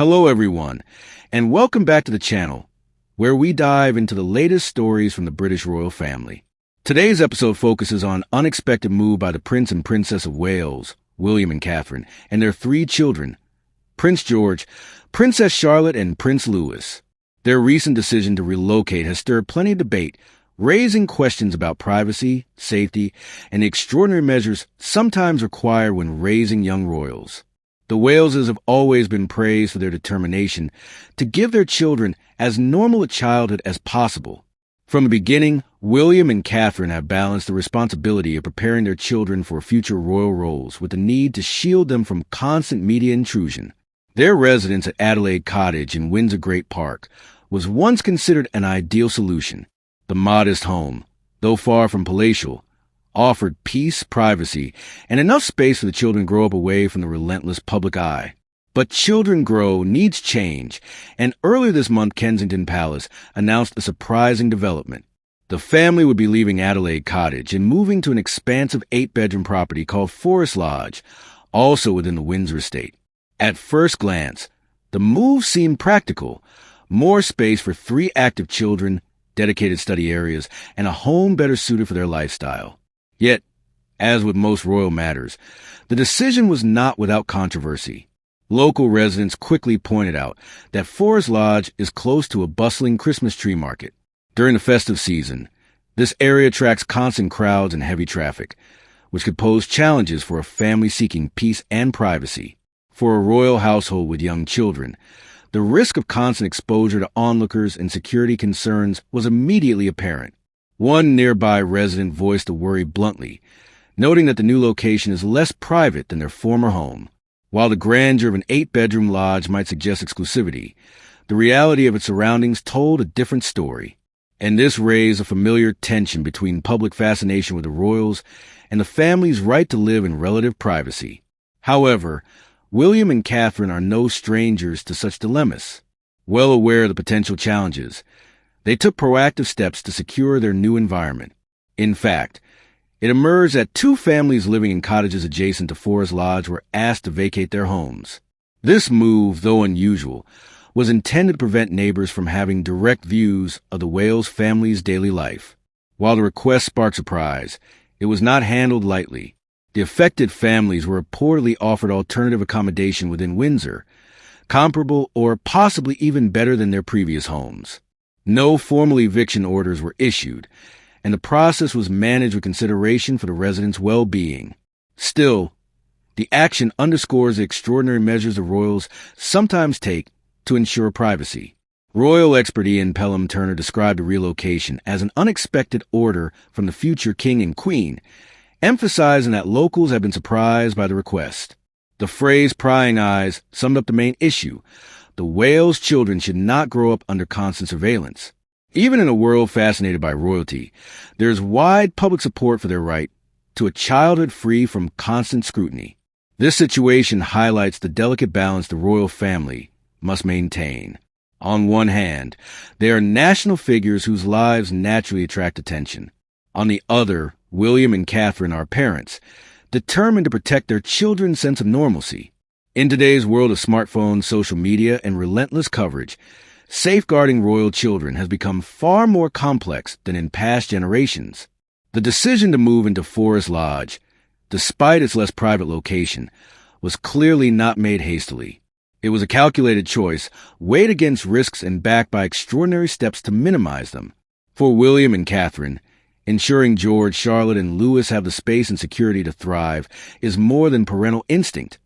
Hello everyone, and welcome back to the channel, where we dive into the latest stories from the British royal family. Today's episode focuses on unexpected move by the Prince and Princess of Wales, William and Catherine, and their three children, Prince George, Princess Charlotte, and Prince Louis. Their recent decision to relocate has stirred plenty of debate, raising questions about privacy, safety, and the extraordinary measures sometimes required when raising young royals. The Waleses have always been praised for their determination to give their children as normal a childhood as possible. From the beginning, William and Catherine have balanced the responsibility of preparing their children for future royal roles with the need to shield them from constant media intrusion. Their residence at Adelaide Cottage in Windsor Great Park was once considered an ideal solution. The modest home, though far from palatial, offered peace, privacy, and enough space for the children to grow up away from the relentless public eye. But children grow, needs change, and earlier this month Kensington Palace announced a surprising development. The family would be leaving Adelaide Cottage and moving to an expansive 8-bedroom property called Forest Lodge, also within the Windsor estate. At first glance, the move seemed practical. More space for 3 active children, dedicated study areas, and a home better suited for their lifestyle. Yet, as with most royal matters, the decision was not without controversy. Local residents quickly pointed out that Forest Lodge is close to a bustling Christmas tree market. During the festive season, this area attracts constant crowds and heavy traffic, which could pose challenges for a family seeking peace and privacy. For a royal household with young children, the risk of constant exposure to onlookers and security concerns was immediately apparent. One nearby resident voiced the worry bluntly, noting that the new location is less private than their former home. While the grandeur of an 8-bedroom lodge might suggest exclusivity, the reality of its surroundings told a different story. And this raised a familiar tension between public fascination with the royals and the family's right to live in relative privacy. However, William and Catherine are no strangers to such dilemmas. Well aware of the potential challenges, they took proactive steps to secure their new environment. In fact, it emerged that 2 families living in cottages adjacent to Forest Lodge were asked to vacate their homes. This move, though unusual, was intended to prevent neighbors from having direct views of the Wales family's daily life. While the request sparked surprise, it was not handled lightly. The affected families were reportedly offered alternative accommodation within Windsor, comparable or possibly even better than their previous homes. No formal eviction orders were issued, and the process was managed with consideration for the residents' well-being. Still, the action underscores the extraordinary measures the royals sometimes take to ensure privacy. Royal expert Ian Pelham Turner described the relocation as an unexpected order from the future king and queen, emphasizing that locals have been surprised by the request. The phrase "prying eyes" summed up the main issue. The Wales children should not grow up under constant surveillance. Even in a world fascinated by royalty, there is wide public support for their right to a childhood free from constant scrutiny. This situation highlights the delicate balance the royal family must maintain. On one hand, they are national figures whose lives naturally attract attention. On the other, William and Catherine are parents, determined to protect their children's sense of normalcy. In today's world of smartphones, social media, and relentless coverage, safeguarding royal children has become far more complex than in past generations. The decision to move into Forest Lodge, despite its less private location, was clearly not made hastily. It was a calculated choice, weighed against risks and backed by extraordinary steps to minimize them. For William and Catherine, ensuring George, Charlotte, and Louis have the space and security to thrive is more than parental instinct.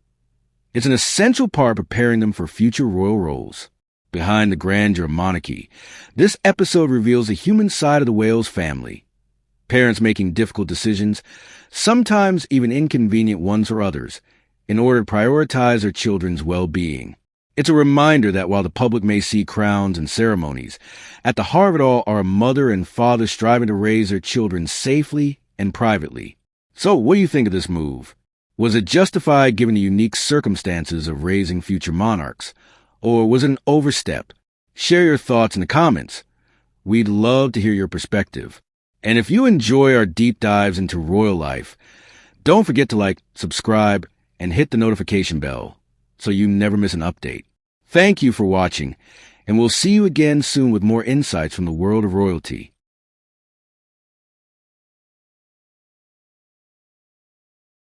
It's an essential part of preparing them for future royal roles. Behind the grandeur of monarchy, this episode reveals the human side of the Wales family. Parents making difficult decisions, sometimes even inconvenient ones for others, in order to prioritize their children's well-being. It's a reminder that while the public may see crowns and ceremonies, at the heart of it all are a mother and father striving to raise their children safely and privately. So, what do you think of this move? Was it justified given the unique circumstances of raising future monarchs? Or was it an overstep? Share your thoughts in the comments. We'd love to hear your perspective. And if you enjoy our deep dives into royal life, don't forget to like, subscribe, and hit the notification bell so you never miss an update. Thank you for watching, and we'll see you again soon with more insights from the world of royalty.